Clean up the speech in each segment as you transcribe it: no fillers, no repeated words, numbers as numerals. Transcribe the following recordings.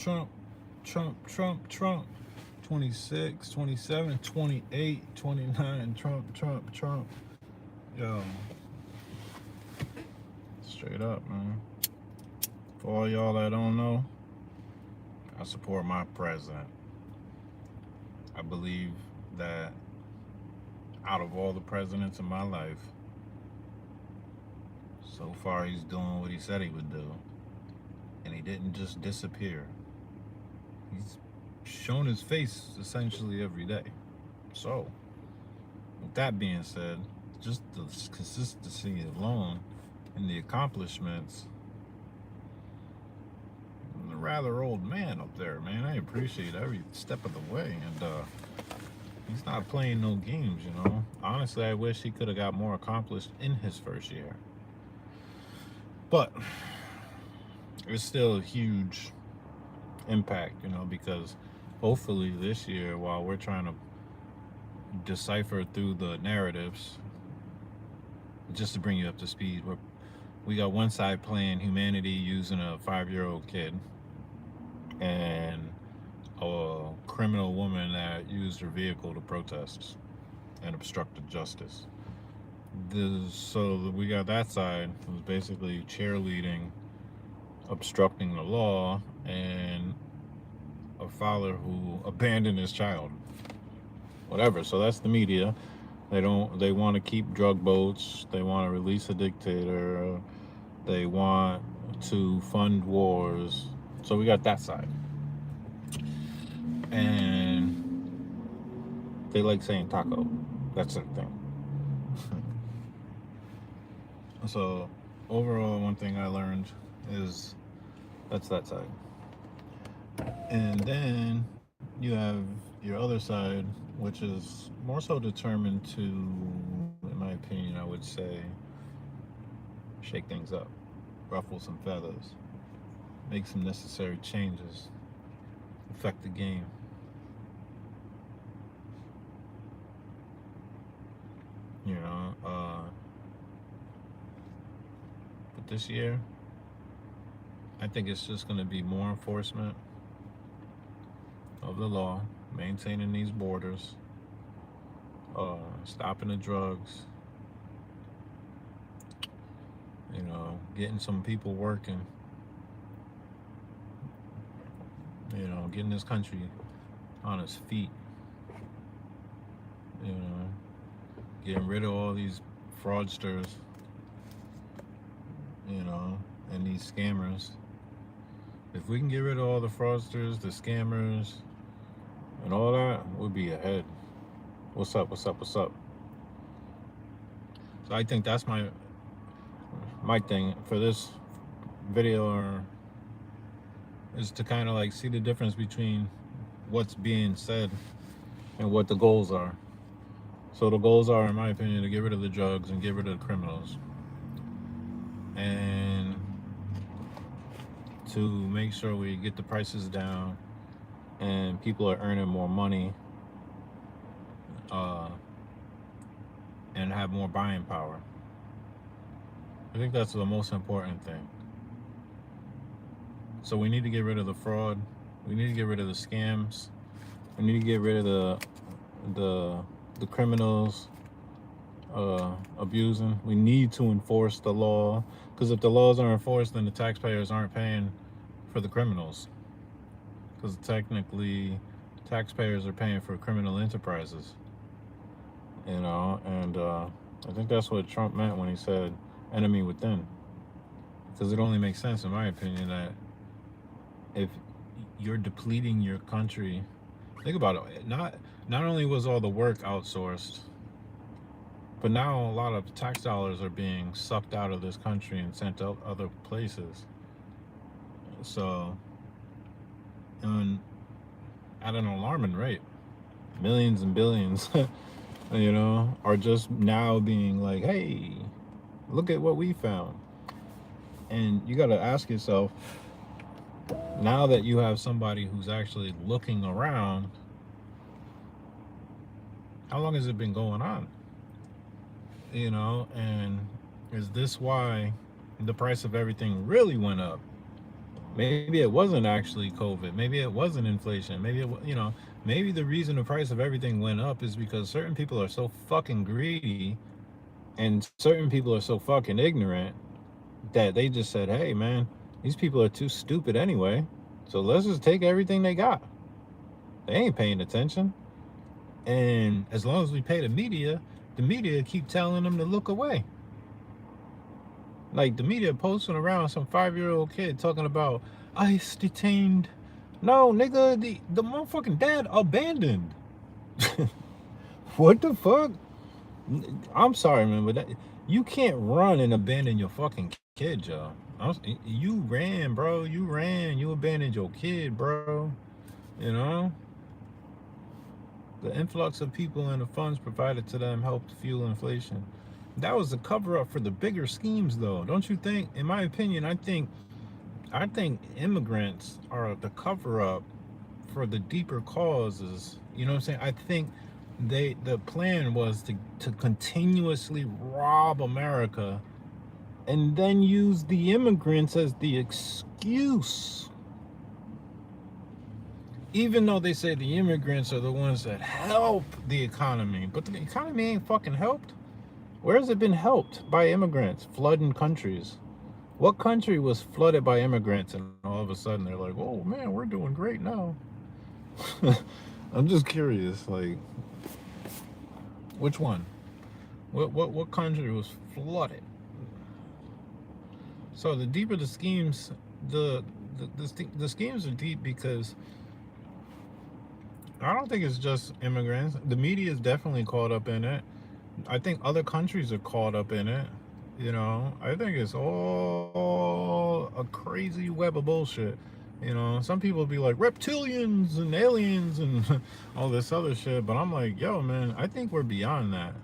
Trump, Trump. 26, 27, 28, 29. Trump. Yo, straight up, man. For all y'all that don't know, I support my president. I believe that out of all the presidents in my life, so far he's doing what he said he would do. And he didn't just disappear. He's shown his face essentially every day. So, with that being said, just the consistency alone and the accomplishments, I'm a rather old man up there, man. I appreciate every step of the way. And he's not playing no games, you know. Honestly, I wish he could have got more accomplished in his first year. But it's still a huge impact, you know, because hopefully this year, while we're trying to decipher through the narratives, just to bring you up to speed, we got one side playing humanity using a 5-year-old kid and a criminal woman that used her vehicle to protest and obstructed justice. So we got that side who's basically cheerleading obstructing the law, and a father who abandoned his child. Whatever. So that's the media. They want to keep drug boats. They want to release a dictator. They want to fund wars. So we got that side. And they like saying taco. That's their thing. So overall, one thing I learned is that's that side. And then you have your other side, which is more so determined to, in my opinion, I would say, shake things up, ruffle some feathers, make some necessary changes, affect the game. You know, but this year, I think it's just going to be more enforcement of the law, maintaining these borders, stopping the drugs, you know, getting some people working, you know, getting this country on its feet, you know, getting rid of all these fraudsters, you know, and these scammers. If we can get rid of all the fraudsters, the scammers, and all that, we'll be ahead. What's up? So I think that's my thing for this video, is to kind of like see the difference between what's being said and what the goals are. So the goals are, in my opinion, to get rid of the drugs and get rid of the criminals, and to make sure we get the prices down and people are earning more money, and have more buying power. I think that's the most important thing. So we need to get rid of the fraud. We need to get rid of the scams. We need to get rid of the criminals abusing. We need to enforce the law, because if the laws are enforced, then the taxpayers aren't paying for the criminals, because technically taxpayers are paying for criminal enterprises, you know. And I think that's what Trump meant when he said enemy within, because it only makes sense, in my opinion, that if you're depleting your country, think about it, not only was all the work outsourced, but now a lot of tax dollars are being sucked out of this country and sent out other places. So, and at an alarming rate, millions and billions, you know, are just now being like, hey, look at what we found. And you got to ask yourself, now that you have somebody who's actually looking around, how long has it been going on? You know, and is this why the price of everything really went up? Maybe it wasn't actually COVID. Maybe it wasn't inflation. Maybe maybe the reason the price of everything went up is because certain people are so fucking greedy and certain people are so fucking ignorant that they just said, "Hey, man, these people are too stupid anyway. So let's just take everything they got. They ain't paying attention. And as long as we pay the media keep telling them to look away. Like the media posting around some 5-year-old kid talking about ICE detained. No, nigga, the motherfucking dad abandoned. What the fuck? I'm sorry, man, but you can't run and abandon your fucking kid, y'all. You ran, bro. You ran. You abandoned your kid, bro. You know? The influx of people and the funds provided to them helped fuel inflation. That was a cover up for the bigger schemes, though. Don't you think? In my opinion, I think immigrants are the cover up for the deeper causes. You know what I'm saying? I think the plan was to continuously rob America and then use the immigrants as the excuse. Even though they say the immigrants are the ones that help the economy, but the economy ain't fucking helped. Where has it been helped by immigrants flooding countries? What country was flooded by immigrants and all of a sudden they're like, oh man, we're doing great now? I'm just curious, like, which one? What country was flooded? So the deeper the schemes, the schemes are deep because I don't think it's just immigrants. The media is definitely caught up in it. I think other countries are caught up in it. I think it's all a crazy web of bullshit. Some people be like reptilians and aliens and all this other shit, but I'm like, yo, man, I think we're beyond that.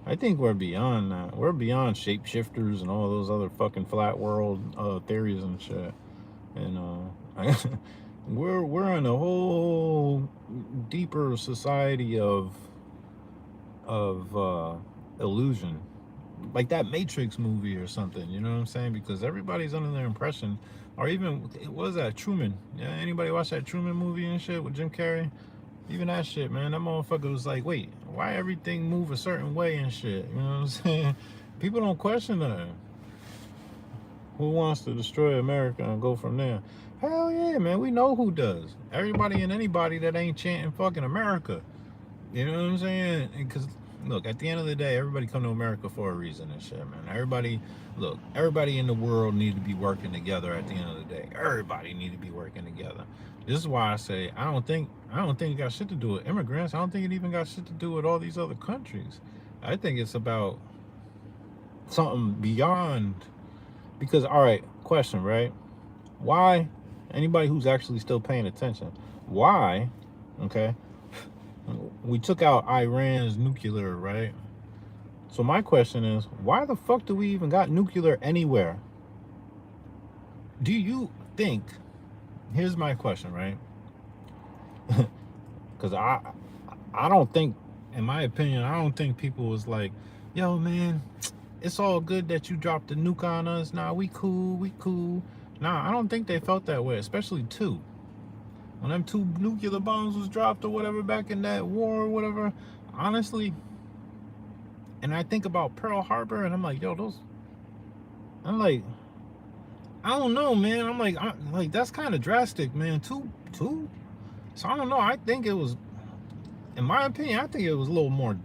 I think we're beyond that. We're beyond shapeshifters and all those other fucking flat world theories and shit. You know, we're in a whole deeper society of illusion, like that Matrix movie or something. You know what I'm saying? Because everybody's under their impression, or even it was that Truman. Yeah, anybody watch that Truman movie and shit with Jim Carrey? Even that shit, man. That motherfucker was like, wait, why everything move a certain way and shit? You know what I'm saying? People don't question that. Who wants to destroy America and go from there? Hell yeah, man. We know who does. Everybody and anybody that ain't chanting fucking America. You know what I'm saying? Because look, at the end of the day, everybody come to America for a reason and shit, man. Everybody in the world need to be working together at the end of the day. Everybody need to be working together. This is why I say I don't think it got shit to do with immigrants. I don't think it even got shit to do with all these other countries. I think it's about something beyond. Because, all right, question, right? Why? Anybody who's actually still paying attention, why? Okay, we took out Iran's nuclear, right? So my question is, why the fuck do we even got nuclear anywhere? Do you think? Here's my question, right? Because I don't think, in my opinion, I don't think people was like, yo, man, it's all good that you dropped the nuke on us. Nah, we cool, we cool. Nah, I don't think they felt that way, especially two. When them two nuclear bombs was dropped or whatever back in that war or whatever, honestly, and I think about Pearl Harbor and I'm like, yo, I'm like, I don't know, man. I'm like that's kind of drastic, man. Two. So I don't know. I think it was, in my opinion, I think it was a little more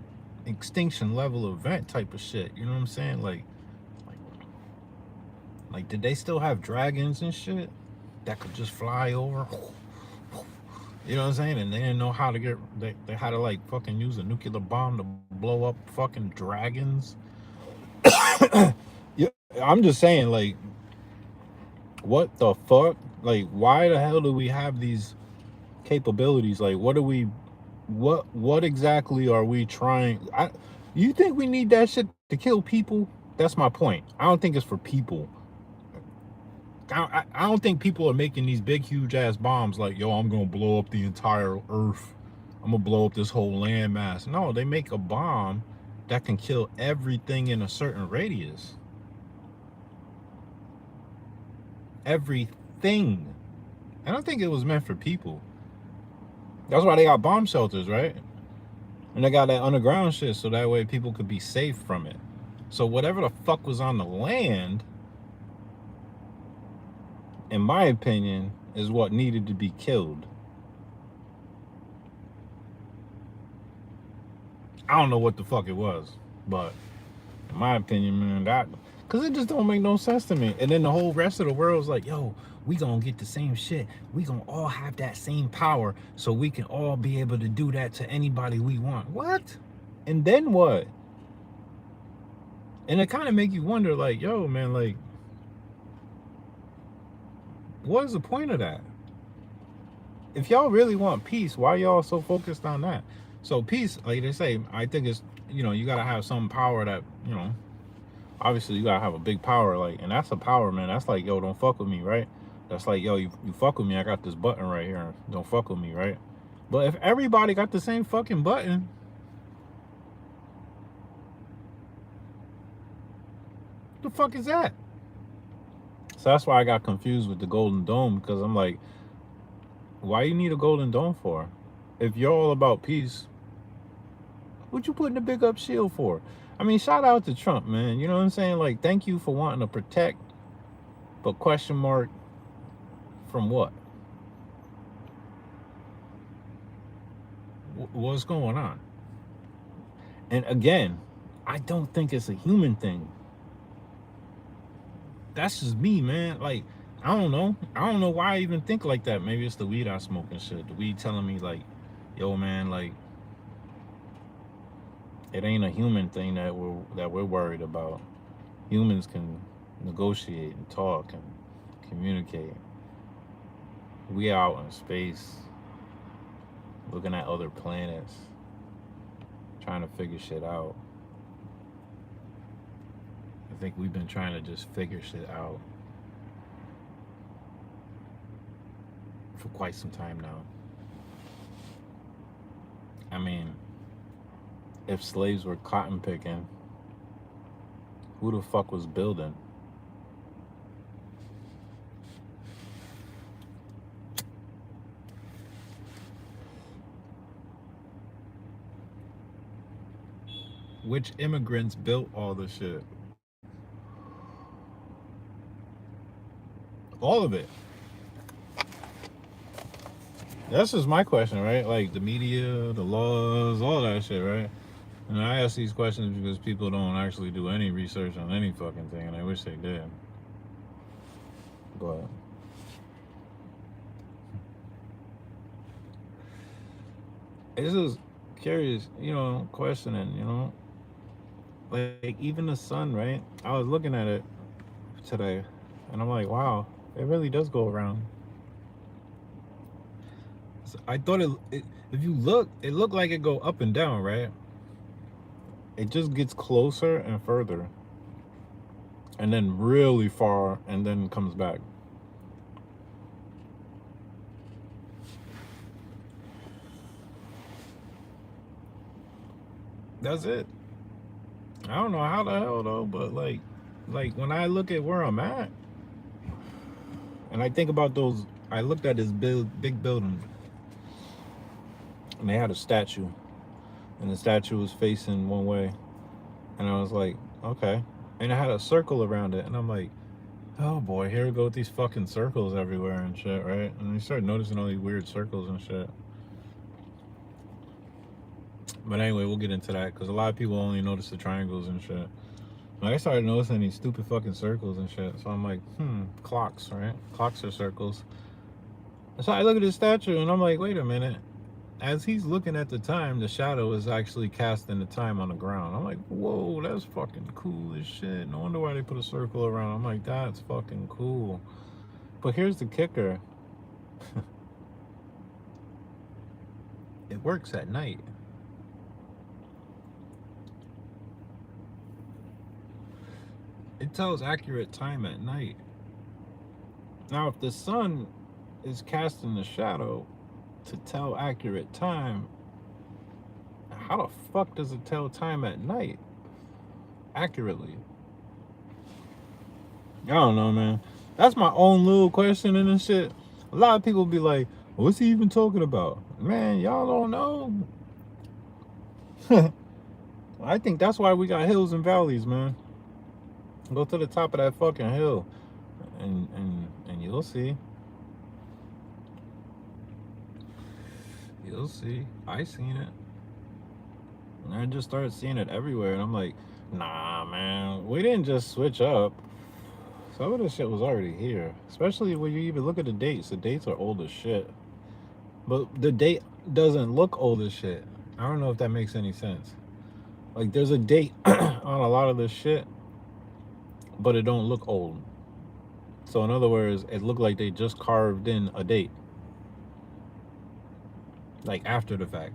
extinction level event type of shit. You know what I'm saying? Like, like did they still have dragons and shit that could just fly over? You know what I'm saying? And they didn't know how to they had to like fucking use a nuclear bomb to blow up fucking dragons. Yeah, I'm just saying, like, what the fuck? Like, why the hell do we have these capabilities? Like, what exactly are we trying? You think we need that shit to kill people? That's my point. I don't think it's for people. I don't think people are making these big, huge ass bombs like, yo, I'm gonna blow up the entire earth. I'm gonna blow up this whole landmass. No, they make a bomb that can kill everything in a certain radius. Everything. thing. I don't think it was meant for people. That's why they got bomb shelters, right? And they got that underground shit so that way people could be safe from it. So whatever the fuck was on the land, in my opinion, is what needed to be killed. I don't know what the fuck it was, but in my opinion, man, that, because it just don't make no sense to me. And then the whole rest of the world's like, yo, we gonna get the same shit. We gonna all have that same power, so we can all be able to do that to anybody we want. What? And then what? And it kind of make you wonder, like, yo, man, like, what is the point of that? If y'all really want peace, why y'all so focused on that? So peace, like they say, I think it's, you gotta have some power that, obviously you gotta have a big power, like, and that's a power, man. That's like, yo, don't fuck with me, right? That's like, yo, you fuck with me, I got this button right here. Don't fuck with me, right? But if everybody got the same fucking button, what the fuck is that? So that's why I got confused with the Golden Dome, because I'm like, why you need a Golden Dome for? If you're all about peace, what you putting a big up shield for? I mean, shout out to Trump, man. You know what I'm saying? Like, thank you for wanting to protect, but question mark, from what? What's going on? And again, I don't think it's a human thing. That's just me, man. Like, I don't know. I don't know why I even think like that. Maybe it's the weed I smoke and shit. The weed telling me, like, yo, man, like, it ain't a human thing that we're worried about. Humans can negotiate and talk and communicate. We out in space, looking at other planets, trying to figure shit out. I think we've been trying to just figure shit out for quite some time now. I mean, if slaves were cotton picking, who the fuck was building? Which immigrants built all the shit? All of it. That's just my question, right? Like the media, the laws, all that shit, right? And I ask these questions because people don't actually do any research on any fucking thing, and I wish they did. But it's just curious, questioning, like even the sun, right? I was looking at it today, and I'm like, wow, it really does go around. So I thought if you look, it looked like it go up and down, right? It just gets closer and further, and then really far, and then comes back. That's it. I don't know how the hell though, but like when I look at where I'm at, and I think about those, I looked at this big building, and they had a statue, and the statue was facing one way, and I was like, okay, and it had a circle around it, and I'm like, oh boy, here we go with these fucking circles everywhere and shit, right? And you start noticing all these weird circles and shit. But anyway, we'll get into that because a lot of people only notice the triangles and shit. Like, I started noticing these stupid fucking circles and shit. So I'm like, clocks, right? Clocks are circles. So I look at this statue and I'm like, wait a minute. As he's looking at the time, the shadow is actually casting the time on the ground. I'm like, whoa, that's fucking cool as shit. No wonder why they put a circle around. I'm like, that's fucking cool. But here's the kicker. It works at night. It tells accurate time at night. Now, if the sun is casting the shadow to tell accurate time, how the fuck does it tell time at night accurately? I don't know, man. That's my own little question and shit. A lot of people be like, what's he even talking about? Man, y'all don't know. I think that's why we got hills and valleys, man. Go to the top of that fucking hill and you'll see. You'll see. I seen it. And I just started seeing it everywhere and I'm like, nah man, we didn't just switch up. Some of this shit was already here. Especially when you even look at the dates. The dates are old as shit. But the date doesn't look old as shit. I don't know if that makes any sense. Like there's a date on a lot of this shit, but it don't look old. So in other words, it looked like they just carved in a date. Like after the fact.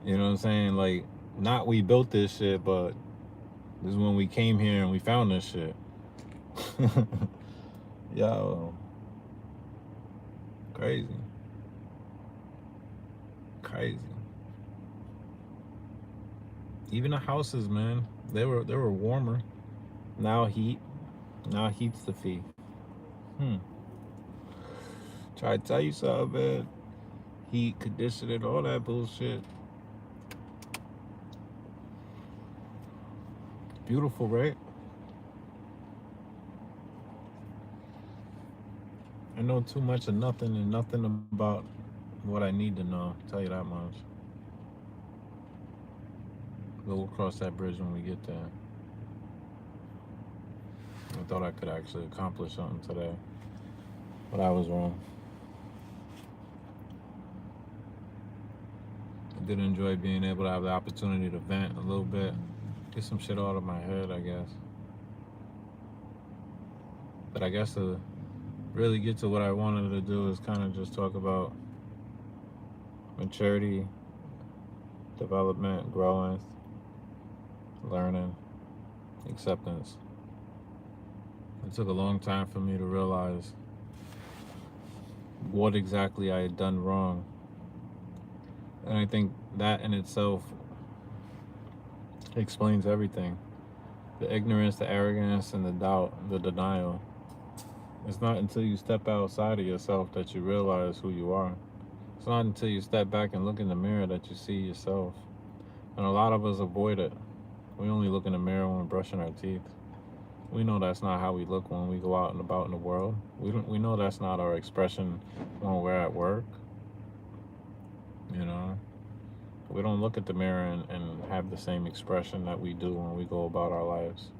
You know what I'm saying? Like not we built this shit, but this is when we came here and we found this shit. Yo. Crazy. Crazy. Even the houses, man, they were warmer. Now heat. Now heat's the fee. Try to tell you something, man. Heat, conditioning, all that bullshit. Beautiful, right? I know too much of nothing and nothing about what I need to know. I'll tell you that much. We'll cross that bridge when we get there. I thought I could actually accomplish something today, but I was wrong. I did enjoy being able to have the opportunity to vent a little bit, get some shit out of my head, I guess. But I guess to really get to what I wanted to do is kind of just talk about maturity, development, growing, learning, acceptance. It took a long time for me to realize what exactly I had done wrong. And I think that in itself explains everything. The ignorance, the arrogance, and the doubt, the denial. It's not until you step outside of yourself that you realize who you are. It's not until you step back and look in the mirror that you see yourself. And a lot of us avoid it. We only look in the mirror when we're brushing our teeth. We know that's not how we look when we go out and about in the world. We know that's not our expression when we're at work. You know? We don't look at the mirror and have the same expression that we do when we go about our lives.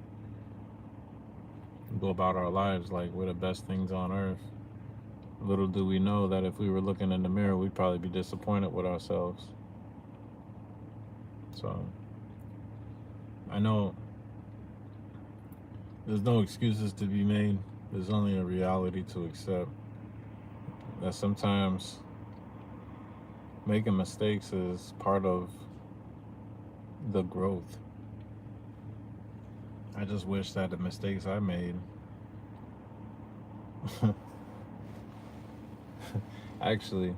We go about our lives like we're the best things on earth. Little do we know that if we were looking in the mirror, we'd probably be disappointed with ourselves. So, I know there's no excuses to be made. There's only a reality to accept. That sometimes making mistakes is part of the growth. I just wish that the mistakes I made actually,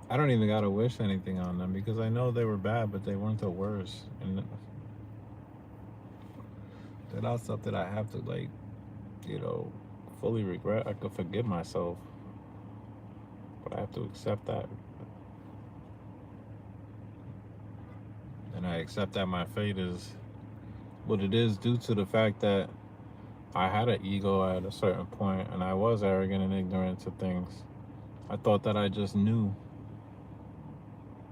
I don't even gotta wish anything on them because I know they were bad, but they weren't the worst. And they're not something I have to, like, fully regret. I could forgive myself, but I have to accept that. And I accept that my fate is what it is due to the fact that I had an ego at a certain point and I was arrogant and ignorant to things. I thought that I just knew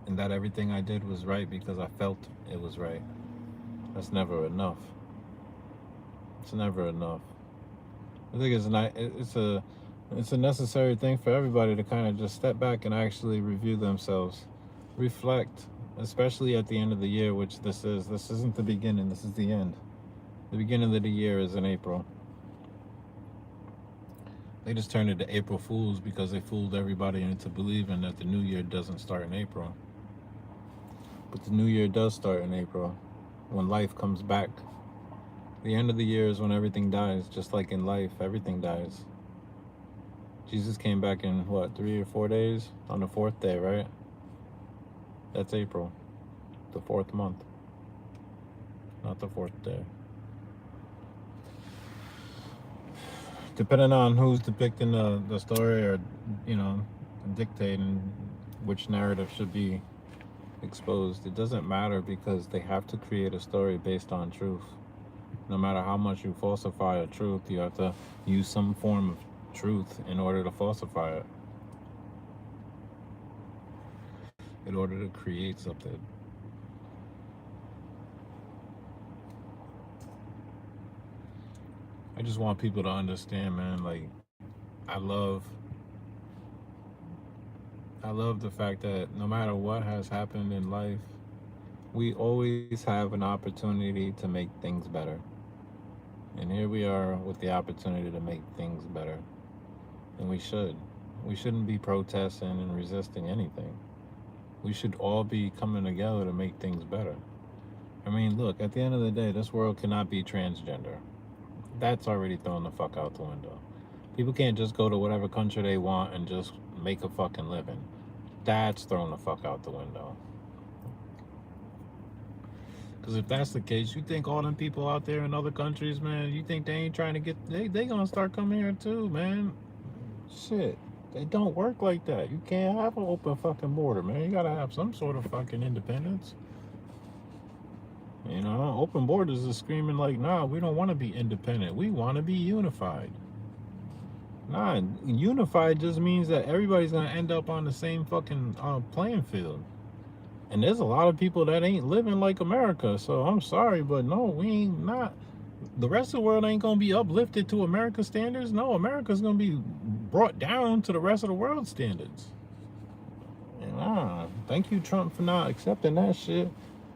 and that everything I did was right because I felt it was right. That's never enough. It's never enough. I think it's a necessary thing for everybody to kind of just step back and actually review themselves, reflect, especially at the end of the year, which this is. This isn't the beginning, this is the end. The beginning of the year is in April. They just turned it to April Fools because they fooled everybody into believing that the new year doesn't start in April. But the new year does start in April, when life comes back. The end of the year is when everything dies, just like in life, everything dies. Jesus came back in, 3 or 4 days? On the 4th day, right? That's April, the 4th month, not the 4th day. depending on who's depicting the story or, you know, dictating which narrative should be exposed, it doesn't matter because they have to create a story based on truth. No matter how much you falsify a truth, you have to use some form of truth in order to falsify it, in order to create something. I just want people to understand, man, like I love I love the fact that no matter what has happened in life, we always have an opportunity to make things better. And here we are with the opportunity to make things better. And we should. We shouldn't be protesting and resisting anything. We should all be coming together to make things better. I mean, look, at the end of the day, this world cannot be transgender. That's already thrown the fuck out the window. People can't just go to whatever country they want and just make a fucking living. That's thrown the fuck out the window. Because if that's the case, you think all them people out there in other countries, man, you think they ain't trying to get, they gonna start coming here too, man. Shit. They don't work like that. You can't have an open fucking border, man. You gotta have some sort of fucking independence. You know, open borders is screaming like, nah, we don't want to be independent. We want to be unified. Nah, unified just means that everybody's gonna end up on the same fucking playing field. And there's a lot of people that ain't living like America. So I'm sorry, but no, we ain't not. The rest of the world ain't gonna be uplifted to America's standards. No, America's gonna be brought down to the rest of the world standards. And thank you, Trump, for not accepting that shit.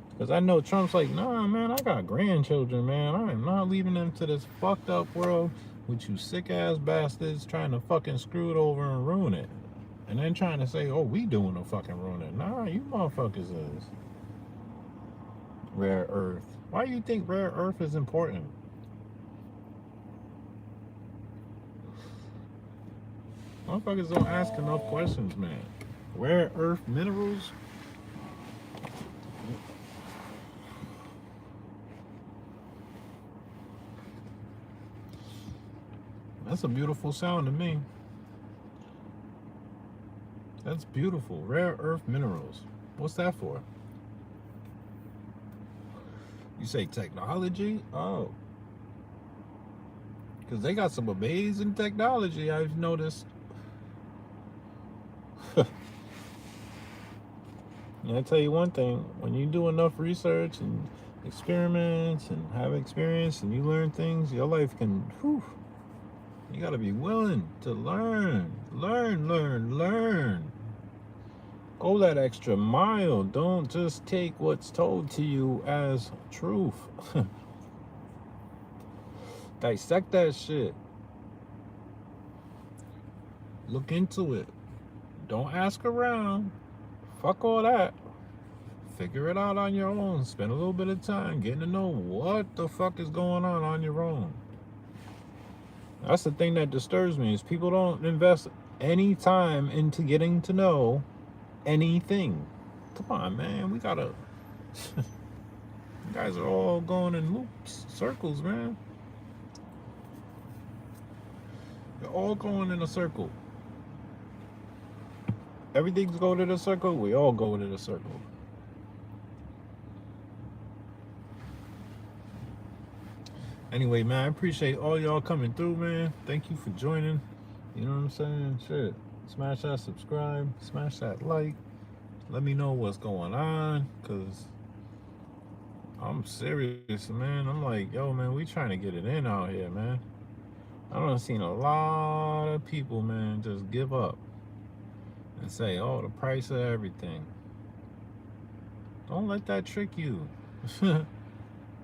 Because I know Trump's like, nah, man, I got grandchildren, man. I am not leaving them to this fucked up world with you sick ass bastards trying to fucking screw it over and ruin it. And then trying to say, oh, we doing the fucking ruining. Nah, you motherfuckers is. Rare earth. Why do you think rare earth is important? Motherfuckers don't ask enough questions, man. Rare earth minerals? That's a beautiful sound to me. That's beautiful. Rare earth minerals. What's that for? You say technology? Oh. Because they got some amazing technology, I've noticed. And I tell you one thing, when you do enough research and experiments and have experience and you learn things, your life can, whew, you gotta be willing to learn. Learn. Go that extra mile. Don't just take what's told to you as truth. Dissect that shit. Look into it. Don't ask around. Fuck all that. Figure it out on your own. Spend a little bit of time getting to know what the fuck is going on your own. That's the thing that disturbs me is people don't invest any time into getting to know anything. Come on, man. We gotta. You guys are all going in loops, circles, man. You're all going in a circle. Everything's going in a circle. We all go in a circle. Anyway, man, I appreciate all y'all coming through, man. Thank you for joining. You know what I'm saying? Shit. Smash that subscribe. Smash that like. Let me know what's going on. Because I'm serious, man. I'm like, yo, man, we trying to get it in out here, man. I done seen a lot of people, man, just give up and say, oh, the price of everything. Don't let that trick you.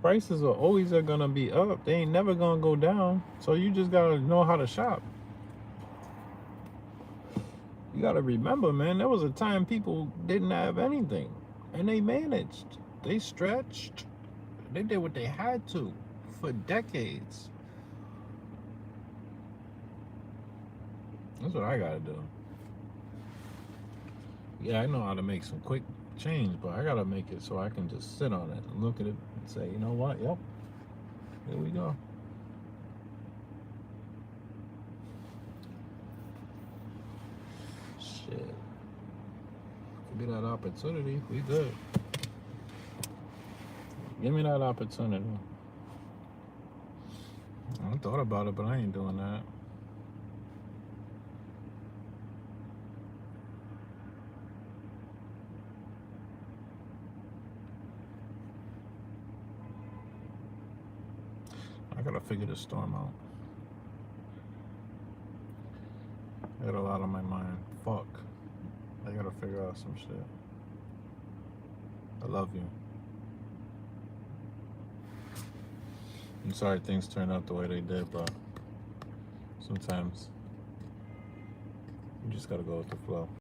Prices are always gonna be up. They ain't never gonna go down. So you just gotta know how to shop. You gotta remember, man, there was a time people didn't have anything. And they managed. They stretched. They did what they had to for decades. That's what I gotta do. Yeah, I know how to make some quick change, but I gotta make it so I can just sit on it and look at it and say, you know what? Yep, here we go. be that opportunity, we good. Give me that opportunity. I thought about it, but I ain't doing that. I gotta figure this storm out. I got a lot on my mind. Fuck. I gotta figure out some shit. I love you. I'm sorry things turned out the way they did, but sometimes you just gotta go with the flow.